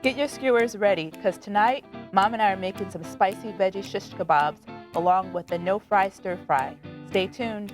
Get your skewers ready, because tonight, Mom and I are making some spicy veggie shish kebabs along with a no-fry stir-fry. Stay tuned.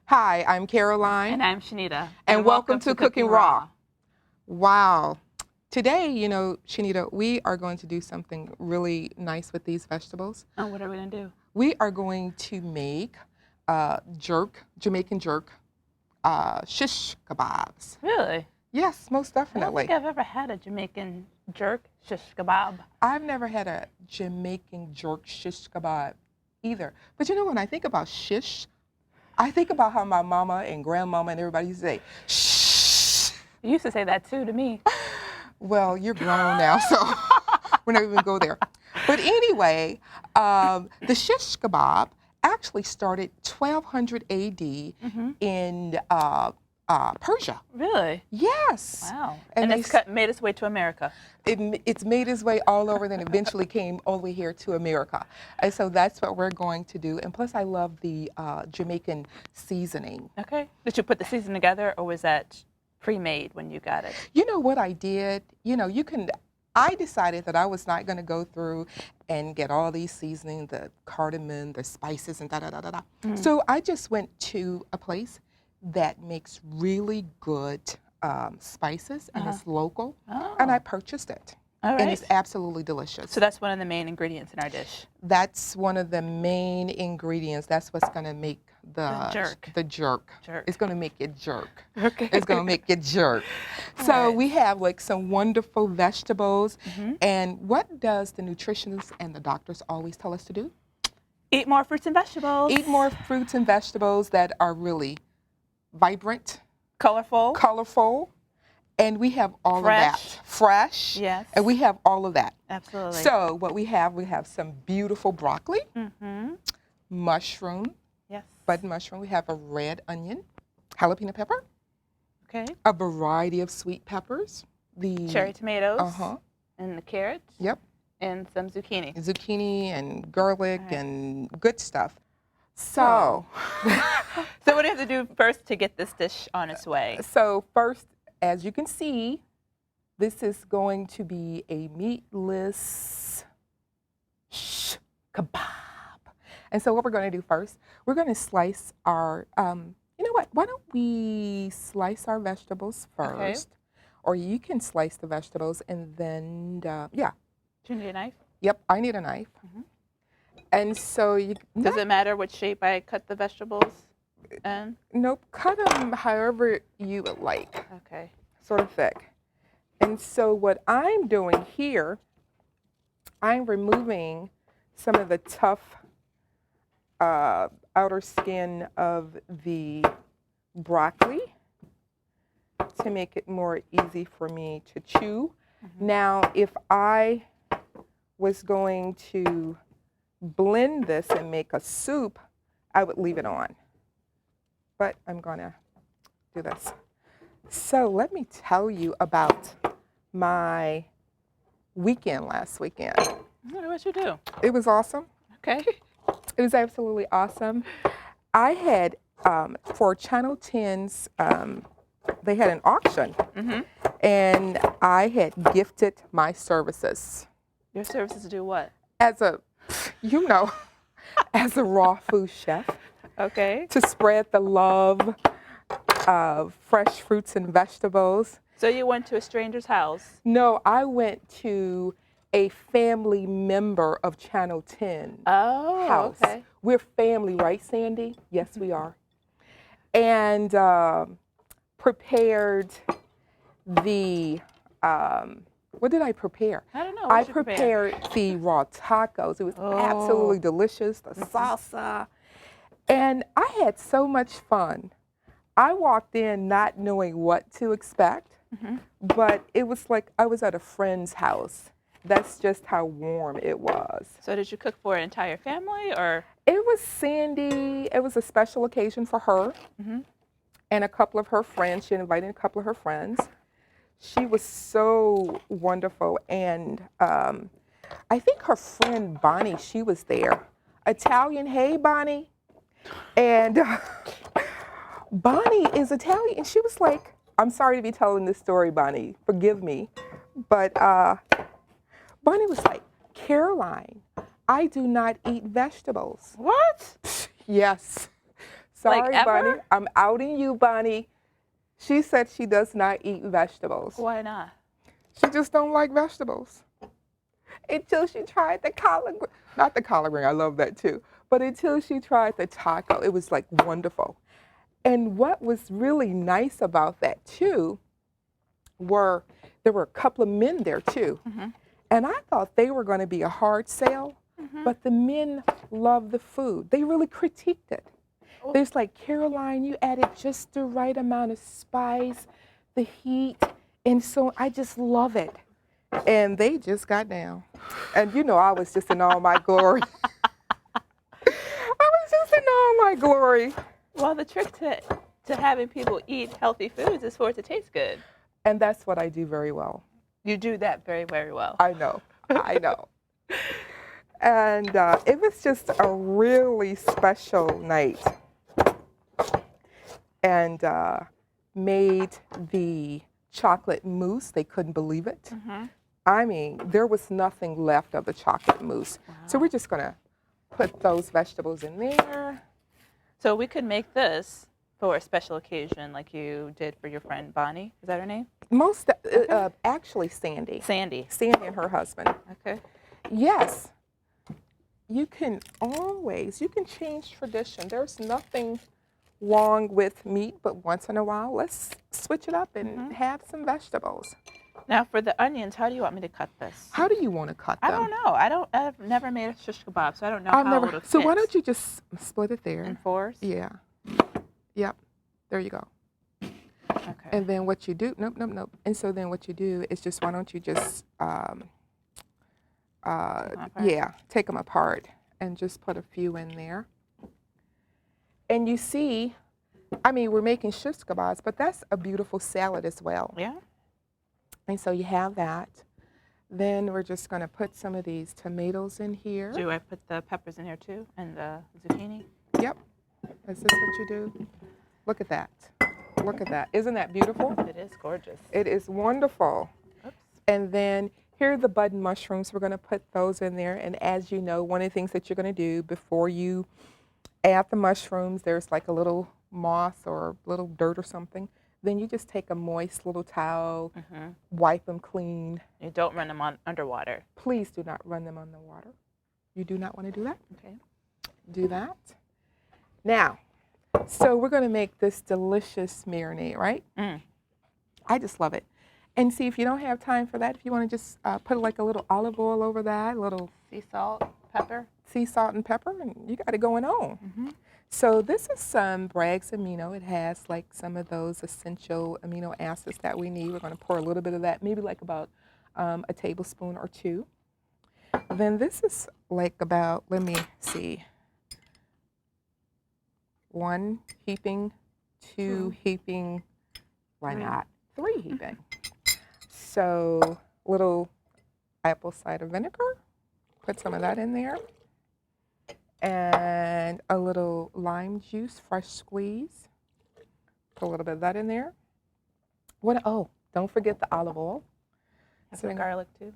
Hi, I'm Caroline. And I'm Shanita. And welcome to Cooking Raw. Wow. Today, Shanita, we are going to do something really nice with these vegetables. Oh, what are we going to do? We are going to make Jamaican jerk, shish kebabs. Really? Yes, most I don't definitely. think I've ever had a Jamaican jerk shish kebab. I've never had a Jamaican jerk shish kebab either. But when I think about shish, I think about how my mama and grandmama and everybody used to say, shh. You used to say that too to me. Well, you're grown now, so we're not even go there. But anyway, the shish kebab actually started 1200 AD in Persia. Really? Yes. Wow. And it's made its way to America. It's made its way all over, then eventually came all the way here to America. And so that's what we're going to do. And plus, I love the Jamaican seasoning. Okay. Did you put the seasoning together, or was that pre-made when you got it? You know what I did? I decided that I was not going to go through and get all these seasonings, the cardamom, the spices, and da-da-da-da-da. So I just went to a place that makes really good spices, and it's local, and I purchased it. All right. And it's absolutely delicious. So that's one of the main ingredients in our dish. That's one of the main ingredients. That's what's going to make the jerk. The jerk. It's going to make it jerk. Okay. It's going to make it jerk. So we have like some wonderful vegetables. And what does the nutritionists and the doctors always tell us to do? Eat more fruits and vegetables. Eat more fruits and vegetables that are really vibrant, colorful, and we have all of that. Fresh. Yes. And we have all of that. Absolutely. So what we have some beautiful broccoli, mushroom, button mushroom. We have a red onion, jalapeno pepper, a variety of sweet peppers, the cherry tomatoes, and the carrots. Yep. And some zucchini. Zucchini and garlic and good stuff. So, so what do you have to do first to get this dish on its way? So first, as you can see, this is going to be a meatless shish kebab. And so what we're going to do first, we're going to slice our, you know what, why don't we slice our vegetables first? Or you can slice the vegetables and then, Do you need a knife? Yep, I need a knife. And so does it matter what shape I cut the vegetables in? Nope, cut them however you would like. Okay. Sort of thick. And so what I'm doing here, I'm removing some of the tough outer skin of the broccoli to make it more easy for me to chew. Now, if I was going to blend this and make a soup, I would leave it on. But I'm going to do this. So let me tell you about my weekend last weekend. What did you do? It was awesome. Okay. It was absolutely awesome. I had, for Channel 10's, they had an auction. And I had gifted my services. Your services do what? As a as a raw food chef. Okay. To spread the love of fresh fruits and vegetables. So you went to a stranger's house? No, I went to a family member of Channel 10 house. Okay. We're family, right, Sandy? Yes, we are. And prepared the what did I prepare? I don't know. I prepared the raw tacos. It was absolutely delicious, the salsa. And I had so much fun. I walked in not knowing what to expect. Mhm. but it was like I was at a friend's house. That's just how warm it was. So did you cook for an entire family or? It was Sandy. It was a special occasion for her Mhm. and a couple of her friends. She invited a couple of her friends. She was so wonderful. And I think her friend Bonnie, she was there. Italian, hey, Bonnie. And Bonnie is Italian. And she was like, I'm sorry to be telling this story, Bonnie. Forgive me. But Bonnie was like, Caroline, I do not eat vegetables. What? Yes. Like Sorry, ever? Bonnie. I'm outing you, Bonnie. She said she does not eat vegetables. Why not? She just don't like vegetables. Until she tried the collard green. Not the collard green, I love that too. But until she tried the taco, it was like wonderful. And what was really nice about that too were there were a couple of men there too. Mhm. And I thought they were going to be a hard sell, Mhm. but the men loved the food. They really critiqued it. Oh. There's like, Caroline, you added just the right amount of spice, the heat, and so I just love it. And they just got down. And you know, I was just in all my glory. I was just in all my glory. Well, the trick to having people eat healthy foods is for it to taste good. And that's what I do very well. You do that very, very well. I know. I know. And it was just a really special night. And made the chocolate mousse. They couldn't believe it. Mhm. I mean, there was nothing left of the chocolate mousse. Wow. So we're just going to put those vegetables in there. So we could make this for a special occasion like you did for your friend Bonnie. Is that her name? Actually, Sandy. Sandy. Sandy and her husband. Okay. Yes. You can change tradition. There's nothing wrong with meat, but once in a while, let's switch it up and have some vegetables. Now for the onions, how do you want me to cut this? How do you want to cut them? I don't know. I've never made a shish kebab, so I don't know how it'll fit. So why don't you just split it there? In fours? Yeah. Yep. There you go. Okay. And then what you do, nope. And so then what you do is just, why don't you just, take them apart and just put a few in there. And you see, I mean, we're making shish kebabs, but that's a beautiful salad as well. Yeah. And so you have that. Then we're just going to put some of these tomatoes in here. Do I put the peppers in here too, and the zucchini? Yep. Is this what you do? Look at that. Look at that. Isn't that beautiful? It is gorgeous. It is wonderful. Oops. And then here are the button mushrooms. We're going to put those in there. And as you know, one of the things that you're going to do before you add the mushrooms, there's like a little moss or little dirt or something. Then you just take a moist little towel, wipe them clean. You don't run them on underwater. Please do not run them on the water. You do not want to do that? Okay. Do that. Now, so we're going to make this delicious marinade, right? Mm. I just love it. And see, if you don't have time for that, if you want to just put like a little olive oil over that, a little Sea salt, pepper. sea salt and pepper, and you got it going on. Mm-hmm. So this is some Bragg's amino. It has like some of those essential amino acids that we need. We're going to pour a little bit of that, maybe like about a tablespoon or two. Then this is like about, let me see, 1 heaping, 2 heaping, why not 3 heaping. So little apple cider vinegar, put some of that in there. And a little lime juice, fresh squeeze. Put a little bit of that in there. Oh, don't forget the olive oil. Some garlic too.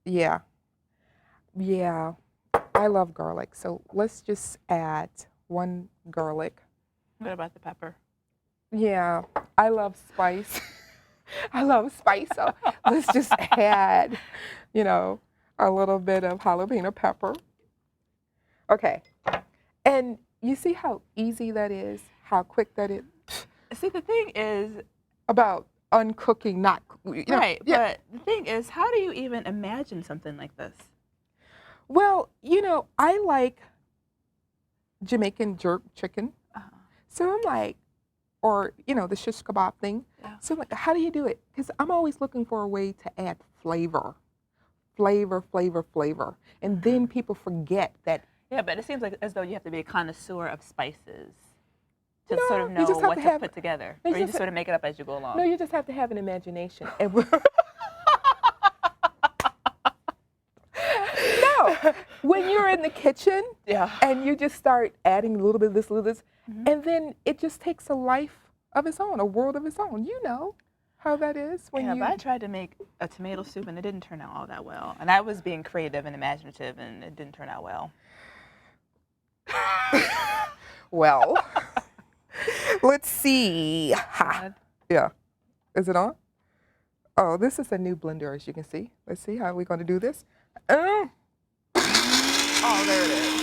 Yeah. Yeah. I love garlic. So let's just add 1 garlic. What about the pepper? Yeah. I love spice. I love spice. So let's just add, a little bit of jalapeno pepper. Okay. And you see how easy that is, how quick that is? See, the thing is, about uncooking, not, right, but the thing is, how do you even imagine something like this? Well, I like Jamaican jerk chicken. So I'm like, or the shish kebab thing. Yeah. So like, how do you do it? Because I'm always looking for a way to add flavor, flavor, and then people forget that. Yeah, but it seems like as though you have to be a connoisseur of spices to sort of No, you know just have what to to have. put together, You or you just just sort of make it up as you go along. No, you just have to have an imagination. And no, when you're in the kitchen, Yeah. and you just start adding a little bit of this, a little bit of this, Mhm. and then it just takes a life of its own, a world of its own. You know how that is when Yeah, you. but I tried to make a tomato soup and it didn't turn out all that well. And I was being creative and imaginative and it didn't turn out well. Well, let's see. Ha. God. Yeah. Is it on? Oh, this is a new blender, as you can see. Let's see how we're going to do this. Oh, there it is.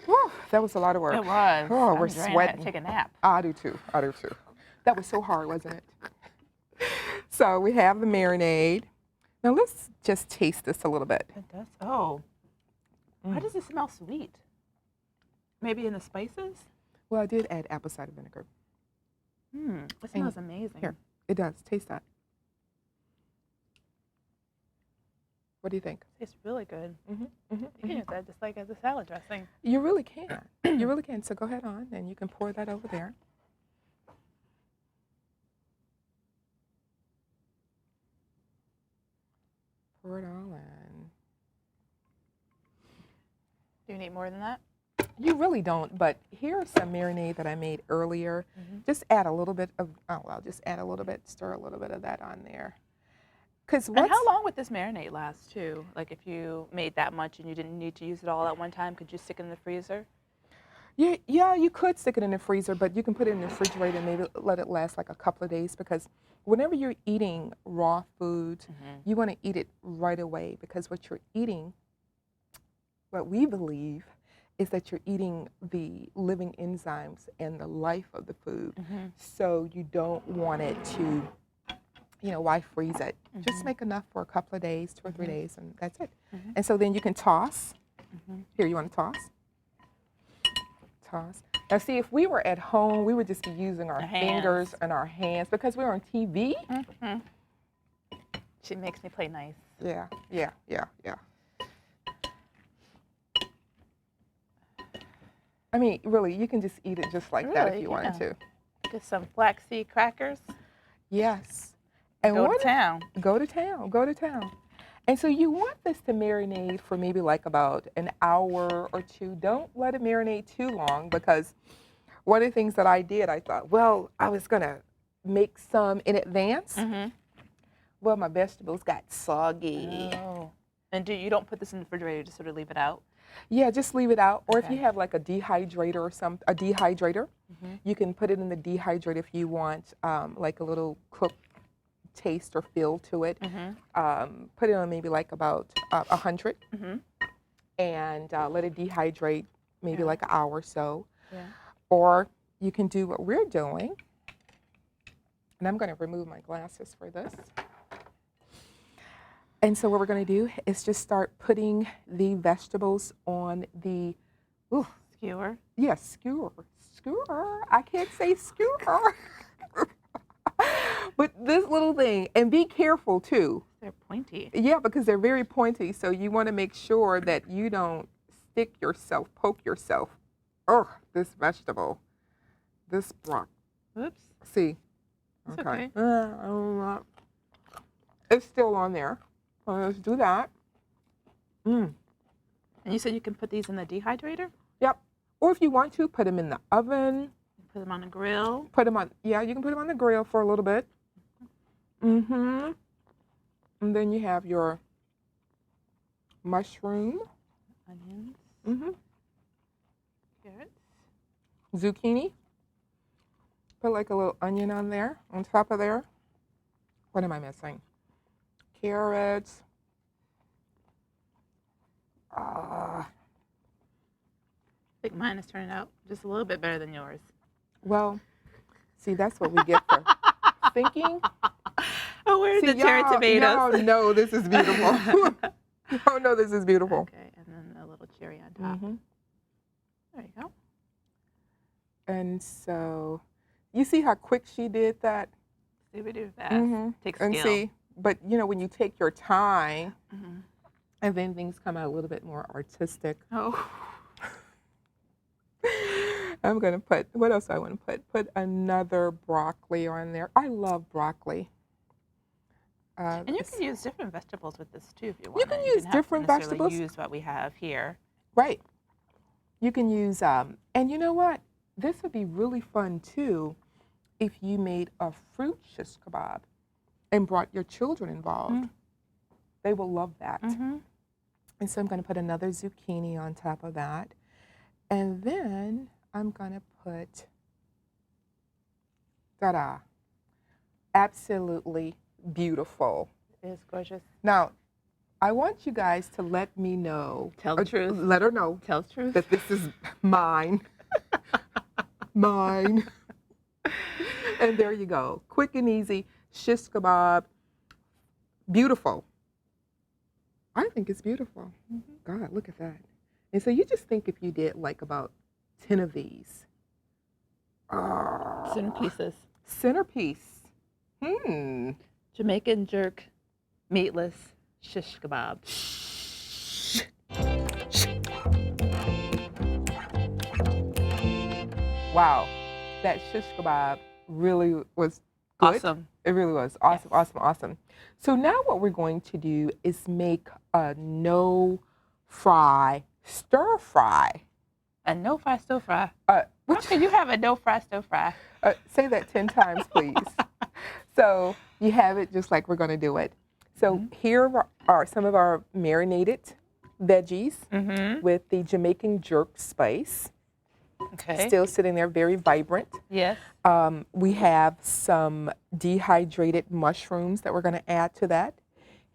Whew, that was a lot of work. It was. Oh, we're I'm drained. I had sweating. to take a nap. I do too. That was so hard, wasn't it? So we have the marinade. Now let's just taste this a little bit. It does. Oh. Why does it smell sweet? Maybe in the spices? Well, I did add apple cider vinegar. It smells amazing. Here, it does. Taste that. What do you think? Tastes really good. Mm-hmm, mm-hmm, You can use that just like as a salad dressing. You really can. You really can. So go ahead on, and you can pour that over there. Pour it all in. Do you need more than that? You really don't, but here's some marinade that I made earlier. Just add a little bit of, just add a little bit, stir a little bit of that on there. And how long would this marinade last too? Like if you made that much and you didn't need to use it all at one time, could you stick it in the freezer? Yeah, you could stick it in the freezer, but you can put it in the refrigerator and maybe let it last like a couple of days, because whenever you're eating raw food, you want to eat it right away, because what you're eating, what we believe, is that you're eating the living enzymes and the life of the food. So you don't want it to, why freeze it? Just make enough for a couple of days, 2 or 3 days, and that's it. And so then you can toss. Here, you want to toss? Toss. Now see, if we were at home, we would just be using our fingers and our hands, because we're on TV. She makes me play nice. Yeah. I mean, really, you can just eat it just like that if you wanted to. Just some flaxseed crackers. Yes. And Go to town. Go to town. And so you want this to marinate for maybe like about an hour or two. Don't let it marinate too long, because one of the things that I did, I thought, well, I was going to make some in advance. Well, my vegetables got soggy. Oh. And you don't put this in the refrigerator, just sort of leave it out? Yeah, just leave it out. Or if Okay. you have like a dehydrator or a dehydrator, you can put it in the dehydrator if you want like a little cooked taste or feel to it. Put it on maybe like about 100 and let it dehydrate maybe like an hour or so. Or you can do what we're doing. And I'm going to remove my glasses for this. And so what we're going to do is just start putting the vegetables on the Skewer. Yes, skewer. I can't say skewer. But this little thing, and be careful too. They're pointy. Yeah, because they're very pointy, so you want to make sure that you don't poke yourself. Oh, this vegetable, this broccoli. Oops. See? It's okay. It's still on there. So let's do that. And you said you can put these in the dehydrator? Yep. Or if you want to, put them in the oven. Put them on a grill? You can put them on the grill for a little bit. And then you have your mushroom. Onions. Carrots. Zucchini. Put like a little onion on there, on top of there. What am I missing? Carrots. think mine is turning out just a little bit better than yours. Well, see, that's what we get for thinking. Oh, where's the cherry tomatoes? Y'all know this is beautiful. Y'all know this is beautiful. Okay, and then a little cherry on top. Mm-hmm. There you go. And so, you see how quick she did that? See, we do fast. Mm-hmm. Takes And skill. see, but you know, when you take your time, Mm-hmm. and then things come out a little bit more artistic. Oh. I'm gonna put, what else I want to put? Put another broccoli on there. I love broccoli. And you can use different vegetables with this too if you want. You can use different vegetables. Use what we have here. Right. You can use, and you know what? This would be really fun too if you made a fruit shish kebab and brought your children involved. Mm. They will love that. Mm-hmm. And so I'm going to put another zucchini on top of that. And then I'm going to put, ta-da, absolutely beautiful. It is gorgeous. Now, I want you guys to let me know. Tell the truth. Let her know Tell the truth. that this is mine. Mine. And there you go. Quick and easy shish kebab. Beautiful. I think it's beautiful. Mm-hmm. God, look at that. And so you just think if you did like about 10 of these. Centerpieces. Centerpiece. Jamaican jerk, meatless shish kebab. Wow. That shish kebab really was good. Awesome. It really was. Awesome, Yes. awesome, awesome. So now what we're going to do is make a no-fry stir-fry. A no-fry stir-fry. How can you have a no-fry stir-fry? Say that 10 times, please. So you have it just like we're going to do it. So here are some of our marinated veggies with the Jamaican jerk spice. Okay. Still sitting there, very vibrant. Yes. We have some dehydrated mushrooms that we're going to add to that.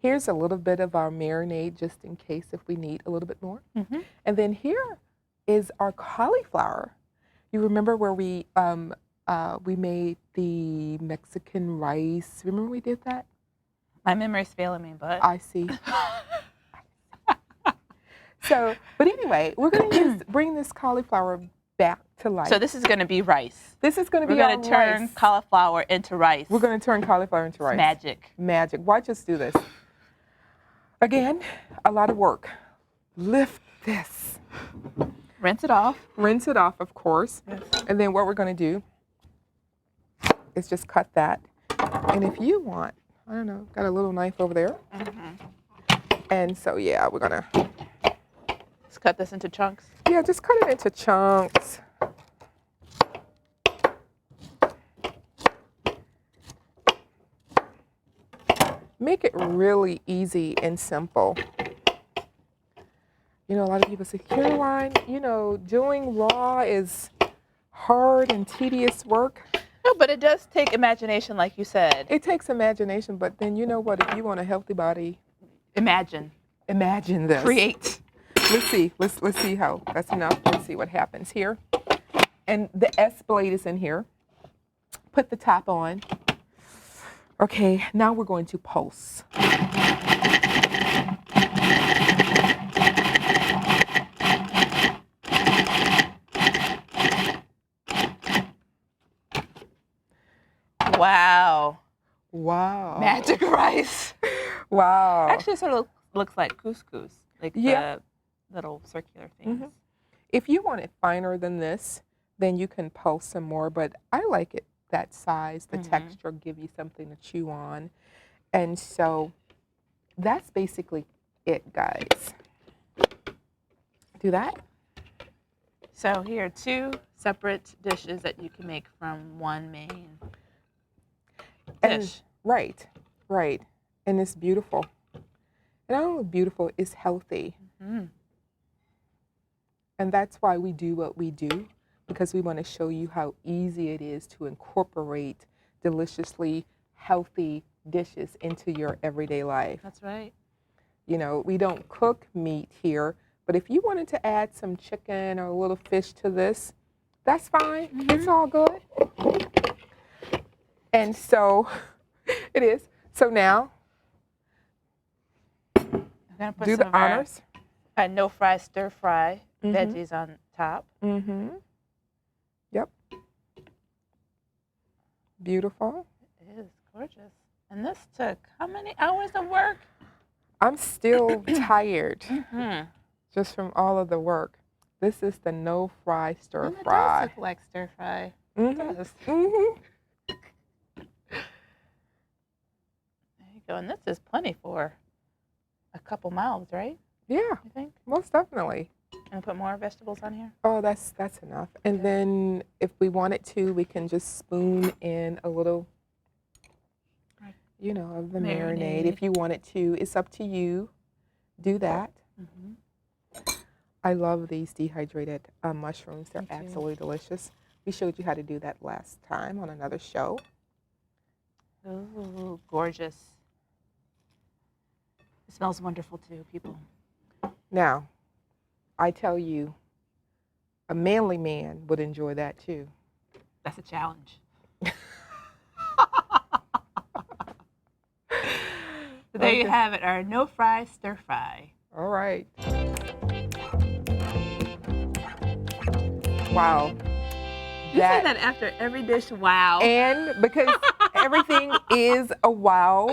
Here's a little bit of our marinade just in case if we need a little bit more. And then here is our cauliflower. You remember where we made the Mexican rice? Remember we did that? My memory's failing me, but I see. So, but anyway, we're going to bring this cauliflower back to life. So this is going to be rice. This is going to be We're going to turn rice. cauliflower into rice. We're going to turn cauliflower into rice. Magic. Magic. Watch us do this. Again, a lot of work. Lift this. Rinse it off. Rinse it off, of course. Yes. And then what we're going to do is just cut that. And if you want, I don't know, got a little knife over there. And so, yeah, we're going to. Let's cut this into chunks. Yeah, just cut it into chunks. Make it really easy and simple. You know, a lot of people say, Caroline, you know, doing raw is hard and tedious work. No, but it does take imagination, like you said. It takes imagination, but then you know what? If you want a healthy body, Imagine. imagine this. Create. Let's see. Let's see how that's enough. Let's see what happens here. And the S blade is in here. Put the top on. Okay, now we're going to pulse. Wow. Wow. Magic rice. Wow. Actually, it sort of looks like couscous, like the little circular things. If you want it finer than this, then you can pulse some more, but I like it that size. The texture give you something to chew on. And so that's basically it, guys. Do that. So here are two separate dishes that you can make from one main dish. Right. And it's beautiful. And not only beautiful, it's healthy. And that's why we do what we do, because we want to show you how easy it is to incorporate deliciously healthy dishes into your everyday life. That's right. You know, we don't cook meat here, But if you wanted to add some chicken or a little fish to this, that's fine. Mm-hmm. It's all good. And so it is. So now, I'm gonna put do some the of our honors. no fry stir fry Mhm. veggies on top. Mm-hmm. Yep. Beautiful. It is gorgeous. And this took how many hours of work? I'm still tired Mm-hmm. just from all of the work. This is the no fry stir And it does fry. look like stir fry. It Mm-hmm. does. Mm-hmm. There you go. And this is plenty for a couple mouths, right? Yeah, You think? most definitely. And put more vegetables on here? Oh, that's enough. And Okay. then if we wanted to, we can just spoon in a little, you know, of the marinade. If you wanted to, it's up to you. Do that. Mm-hmm. I love these dehydrated mushrooms. They're Me too. absolutely delicious. We showed you how to do that last time on another show. Ooh, gorgeous. It smells wonderful too, people. Now, I tell you, a manly man would enjoy that too. That's a challenge. So there you have it, our no fry stir fry. All right. Wow. You say that after every dish, wow. And because everything is a wow.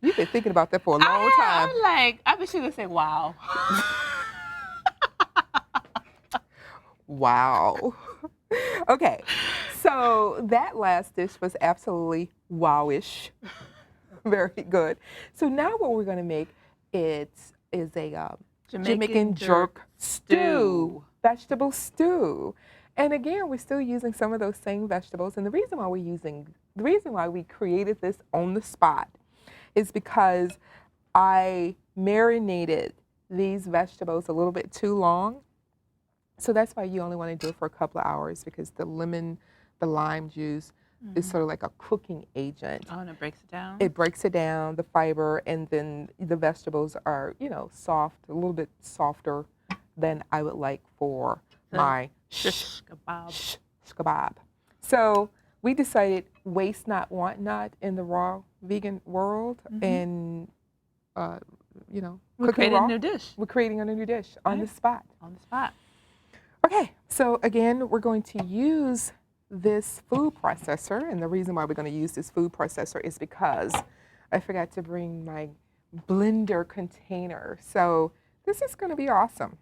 You've been thinking about that for a long time. I'm like, I bet you would say wow. Wow. Okay. So that last dish was absolutely wowish. Very good. So now what we're going to make is a Jamaican jerk stew, vegetable stew. And again, we're still using some of those same vegetables. And the reason why we created this on the spot is because I marinated these vegetables a little bit too long. So that's why you only want to do it for a couple of hours, because the lime juice is sort of like a cooking agent. Oh, and it breaks it down? It breaks it down, the fiber, and then the vegetables are, you know, soft, a little bit softer than I would like for my shish kebab. Shish kebab. So we decided waste not, want not in the raw vegan world, and you know, We created a new dish. We're creating a new dish on the spot. On the spot. Okay, so again, we're going to use this food processor, and the reason why we're going to use this food processor is because I forgot to bring my blender container. So this is going to be awesome.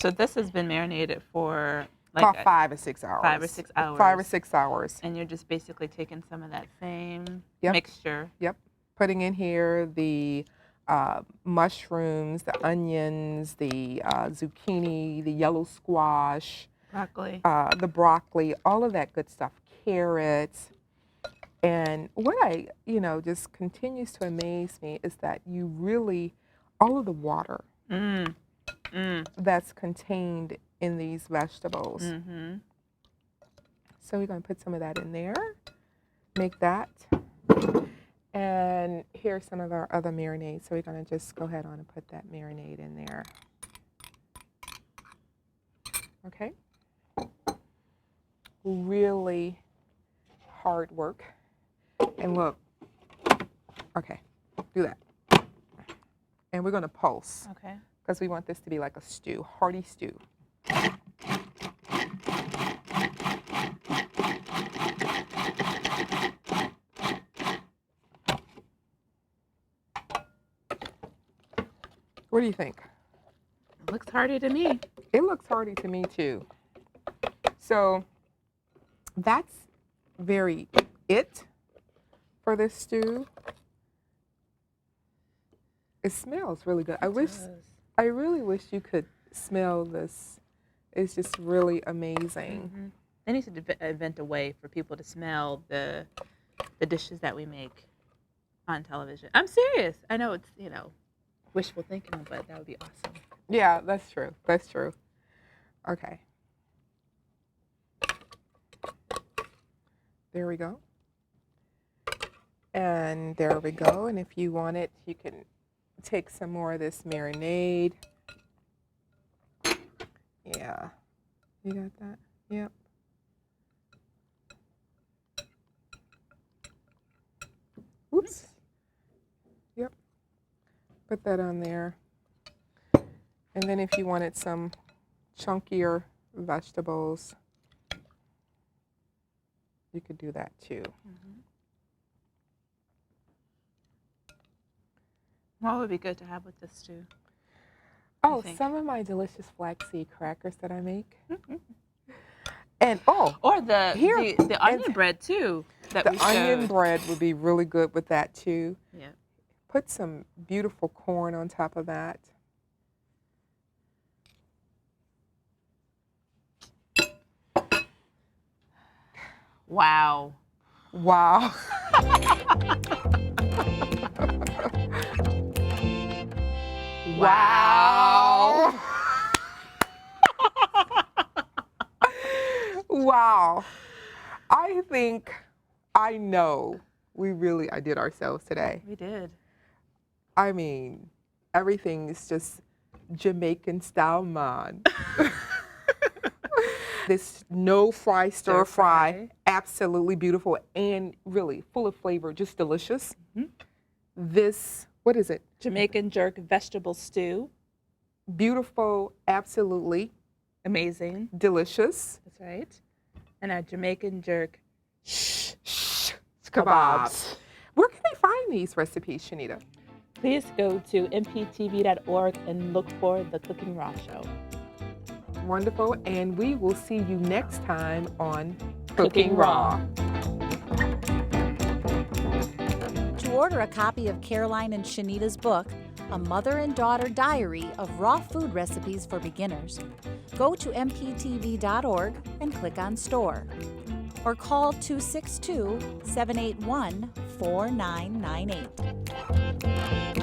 So this has been marinated for like about 5 or 6 hours. 5 or 6 hours. 5 or 6 hours. And you're just basically taking some of that same Yep. mixture. Yep. Putting in here the mushrooms, the onions, the zucchini, the yellow squash, Broccoli. the broccoli, all of that good stuff, carrots. And what just continues to amaze me is that you really, all of the water that's contained in these vegetables. Mm-hmm. So we're going to put some of that in there, make that. And here's some of our other marinades. So we're going to just go ahead on and put that marinade in there. Okay. Really hard work. And look, okay, do that. And we're going to pulse. Okay. Because we want this to be like a stew, hearty stew. What do you think? It looks hearty to me. It looks hearty to me too. So that's very it for this stew. It smells really good. I really wish you could smell this. It's just really amazing. Mm-hmm. They need to invent a way for people to smell the dishes that we make on television. I'm serious. I know it's, wishful thinking, but that would be awesome. Yeah, that's true. That's true. Okay. There we go. And there we go. And if you want it, you can take some more of this marinade Yeah. You got that? Yep. Oops. Yep. Put that on there. And then if you wanted some chunkier vegetables, you could do that too. What would be good to have with this too? Oh, think? some of my delicious flaxseed crackers that I make. Mm-hmm. And or the here, the onion bread too. That the we onion showed. bread would be really good with that too. Yeah. Put some beautiful corn on top of that. Wow. Wow. Wow. Wow. I know we really I did ourselves today. We did. I mean, everything is just Jamaican style, man. This no fry stir fry, absolutely beautiful and really full of flavor, just delicious. This, what is it? Jamaican jerk vegetable stew. Beautiful, absolutely Amazing. delicious. That's right. And our Jamaican jerk Kebabs. Where can they find these recipes, Shanita? Please go to mptv.org and look for The Cooking Raw Show. Wonderful, and we will see you next time on Cooking Raw. To order a copy of Caroline and Shanita's book, A Mother and Daughter Diary of Raw Food Recipes for Beginners, go to mptv.org and click on Store. Or call 262-781-4998.